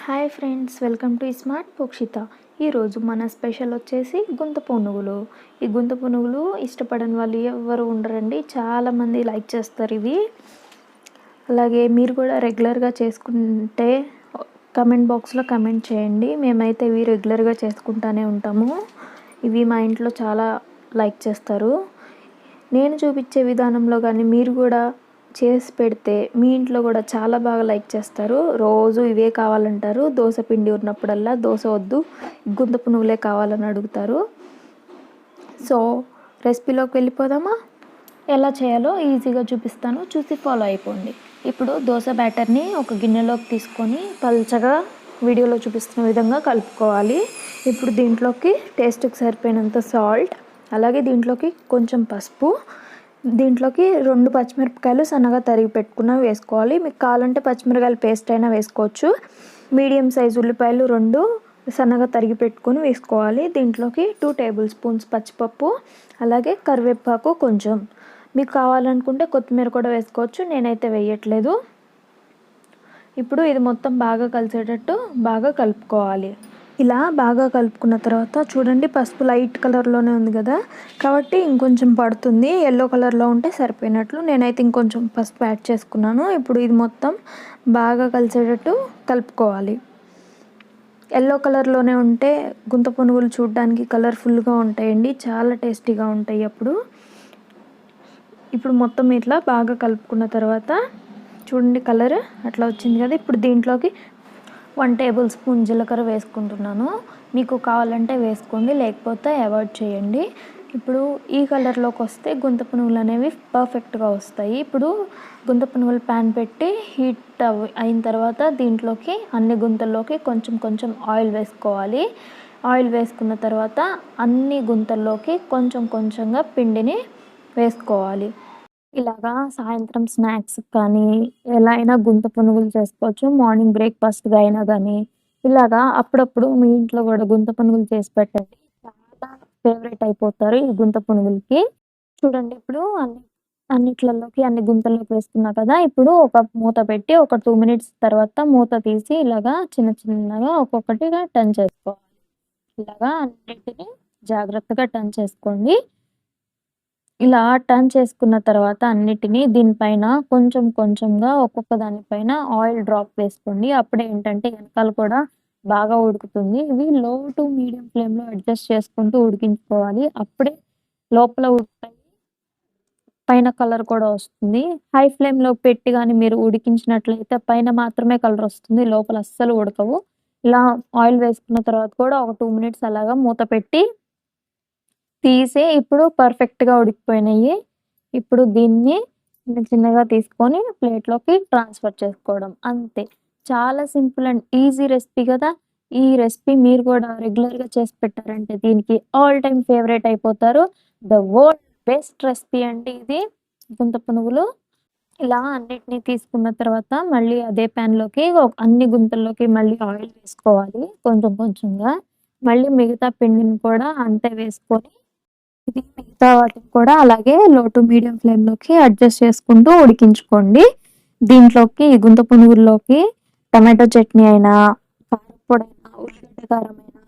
Hi friends, welcome to smart పోక్షిత. ఈరోజు మన స్పెషల్ వచ్చేసి గుంత పునుగులు. ఈ గుంత పునుగులు ఇష్టపడని వాళ్ళు ఎవరు ఉండరండి, చాలామంది లైక్ చేస్తారు ఇవి. అలాగే మీరు కూడా రెగ్యులర్గా చేసుకుంటే కమెంట్ బాక్స్లో కమెంట్ చేయండి. మేమైతే ఇవి రెగ్యులర్గా చేసుకుంటూనే ఉంటాము. ఇవి మా ఇంట్లో చాలా లైక్ చేస్తారు. నేను చూపించే విధానంలో కానీ మీరు కూడా చేసి పెడితే మీ ఇంట్లో కూడా చాలా బాగా లైక్ చేస్తారు. రోజు ఇవే కావాలంటారు. దోశ పిండి ఉన్నప్పుడల్లా దోశ వద్దు, గుంత పునుగులే కావాలని అడుగుతారు. సో రెసిపీలోకి వెళ్ళిపోదామా? ఎలా చేయాలో ఈజీగా చూపిస్తాను, చూసి ఫాలో అయిపోండి. ఇప్పుడు దోశ బ్యాటర్ని ఒక గిన్నెలోకి తీసుకొని పల్చగా వీడియోలో చూపిస్తున్న విధంగా కలుపుకోవాలి. ఇప్పుడు దీంట్లోకి టేస్ట్కి సరిపోయినంత సాల్ట్, అలాగే దీంట్లోకి కొంచెం పసుపు, దీంట్లోకి 2 పచ్చిమిరపకాయలు సన్నగా తరిగి పెట్టుకున్నవి వేసుకోవాలి. మీకు కావాలంటే పచ్చిమిరపకాయల పేస్ట్ అయినా వేసుకోవచ్చు. మీడియం సైజు ఉల్లిపాయలు 2 సన్నగా తరిగి పెట్టుకొని వేసుకోవాలి. దీంట్లోకి 2 టేబుల్ స్పూన్స్ పచ్చిపప్పు, అలాగే కరివేపాకు కొంచెం. మీకు కావాలనుకుంటే కొత్తిమీర కూడా వేసుకోవచ్చు, నేనైతే వేయట్లేదు. ఇప్పుడు ఇది మొత్తం బాగా కలిసేటట్టు బాగా కలుపుకోవాలి. ఇలా బాగా కలుపుకున్న తర్వాత చూడండి, పసుపు లైట్ కలర్లోనే ఉంది కదా, కాబట్టి ఇంకొంచెం పడుతుంది. ఎల్లో కలర్లో ఉంటే సరిపోయినట్లు. నేనైతే ఇంకొంచెం పసుపు యాడ్ చేసుకున్నాను. ఇప్పుడు ఇది మొత్తం బాగా కలిసేటట్టు కలుపుకోవాలి. ఎల్లో కలర్లోనే ఉంటే గుంత పునుగులు చూడడానికి కలర్ఫుల్గా ఉంటాయండి, చాలా టేస్టీగా ఉంటాయి. ఇప్పుడు మొత్తం ఇట్లా బాగా కలుపుకున్న తర్వాత చూడండి, కలర్ అట్లా వచ్చింది కదా. ఇప్పుడు దీంట్లోకి 1 టేబుల్ స్పూన్ జీలకర్ర వేసుకుంటున్నాను. మీకు కావాలంటే వేసుకోండి, లేకపోతే అవాయిడ్ చేయండి. ఇప్పుడు ఈ కలర్లోకి వస్తే గుంత పునుగులు అనేవి పర్ఫెక్ట్గా వస్తాయి. ఇప్పుడు గుంత పునుగులు ప్యాన్ పెట్టి హీట్ అయిన తర్వాత దీంట్లోకి అన్ని గుంతల్లోకి కొంచెం కొంచెం ఆయిల్ వేసుకోవాలి. ఆయిల్ వేసుకున్న తర్వాత అన్ని గుంతల్లోకి కొంచెం కొంచెంగా పిండిని వేసుకోవాలి. ఇలాగా సాయంత్రం స్నాక్స్ కానీ ఎలా అయినా గుంత పునుగులు చేసుకోవచ్చు. మార్నింగ్ బ్రేక్ఫాస్ట్గా అయినా కానీ ఇలాగా అప్పుడప్పుడు మీ ఇంట్లో కూడా గుంత పునుగులు చేసి పెట్టండి. చాలా ఫేవరెట్ అయిపోతారు ఈ గుంత పునుగులకి. చూడండి, ఇప్పుడు అన్ని గుంతల్లోకి వేసుకున్నా కదా. ఇప్పుడు ఒక మూత పెట్టి ఒక 2 మినిట్స్ తర్వాత మూత తీసి ఇలాగా చిన్న చిన్నగా ఒక్కొక్కటిగా టర్న్ చేసుకోవాలి. ఇలాగా అన్నిటిని జాగ్రత్తగా టర్న్ చేసుకోండి. ఇలా టర్న్ చేసుకున్న తర్వాత అన్నిటినీ దీనిపైన కొంచెం కొంచెంగా ఒక్కొక్క దానిపైన ఆయిల్ డ్రాప్ వేసుకోండి. అప్పుడే ఏంటంటే వెనకాల కూడా బాగా ఉడుకుతుంది. ఇవి లో టు మీడియం ఫ్లేమ్లో అడ్జస్ట్ చేసుకుంటూ ఉడికించుకోవాలి. అప్పుడే లోపల ఉడుకుతాయి, పైన కలర్ కూడా వస్తుంది. హై ఫ్లేమ్లో పెట్టి కానీ మీరు ఉడికించినట్లయితే పైన మాత్రమే కలర్ వస్తుంది, లోపల అస్సలు ఉడకవు. ఇలా ఆయిల్ వేసుకున్న తర్వాత కూడా ఒక 2 మినిట్స్ అలాగా మూత పెట్టి తీసి ఇప్పుడు పర్ఫెక్ట్గా ఉడికిపోయినాయి. ఇప్పుడు దీన్ని చిన్న చిన్నగా తీసుకొని ప్లేట్లోకి ట్రాన్స్ఫర్ చేసుకోవడం అంతే. చాలా సింపుల్ అండ్ ఈజీ రెసిపీ కదా. ఈ రెసిపీ మీరు కూడా రెగ్యులర్గా చేసి పెట్టారంటే దీనికి ఆల్ టైమ్ ఫేవరెట్ అయిపోతారు. ద వరల్డ్ బెస్ట్ రెసిపీ అండి ఇది, గుంత పునుగులు. ఇలా అన్నిటినీ తీసుకున్న తర్వాత మళ్ళీ అదే ప్యాన్లోకి అన్ని గుంతల్లోకి మళ్ళీ ఆయిల్ వేసుకోవాలి కొంచెం కొంచెంగా. మళ్ళీ మిగతా పిండిని కూడా అంతే వేసుకొని ఇది మిగతా వాటిని కూడా అలాగే లో టు మీడియం ఫ్లేమ్లోకి అడ్జస్ట్ చేసుకుంటూ ఉడికించుకోండి. దీంట్లోకి గుంత పునుగుల్లోకి టమాటో చట్నీ అయినా, కారపొడైనా, ఉల్లిగడ్డ కారం అయినా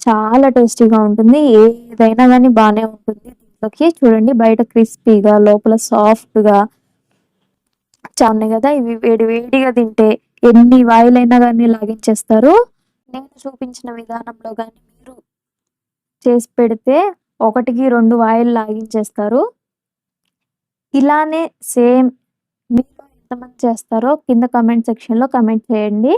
చాలా టేస్టీగా ఉంటుంది. ఏదైనా కానీ బాగానే ఉంటుంది. దీంట్లోకి చూడండి, బయట క్రిస్పీగా లోపల సాఫ్ట్గా చాలా కదా. ఇవి వేడి వేడిగా తింటే ఎన్ని వాయిలైనా కానీ లాగించేస్తారు. నేను చూపించిన విధానంలో కానీ మీరు చేసి పెడితే 1కి 2 వాయిలు లాగించేస్తారు. ఇలానే సేమ్ మీరు ఎంతమంది చేస్తారో కింద కమెంట్ సెక్షన్లో కమెంట్ చేయండి.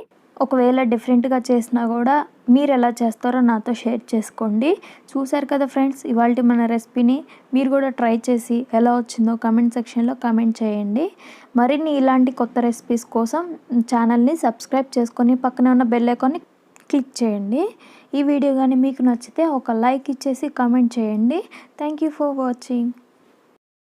ఒకవేళ డిఫరెంట్గా చేసినా కూడా మీరు ఎలా చేస్తారో నాతో షేర్ చేసుకోండి. చూసారు కదా ఫ్రెండ్స్, ఇవాళ మన రెసిపీని మీరు కూడా ట్రై చేసి ఎలా వచ్చిందో కమెంట్ సెక్షన్లో కమెంట్ చేయండి. మరిన్ని ఇలాంటి కొత్త రెసిపీస్ కోసం ఛానల్ని సబ్స్క్రైబ్ చేసుకొని పక్కనే ఉన్న బెల్ ఐకాన్ని క్లిక్ చేయండి. ఈ వీడియో కానీ మీకు నచ్చితే ఒక లైక్ ఇచ్చేసి కామెంట్ చేయండి. Thank you for watching.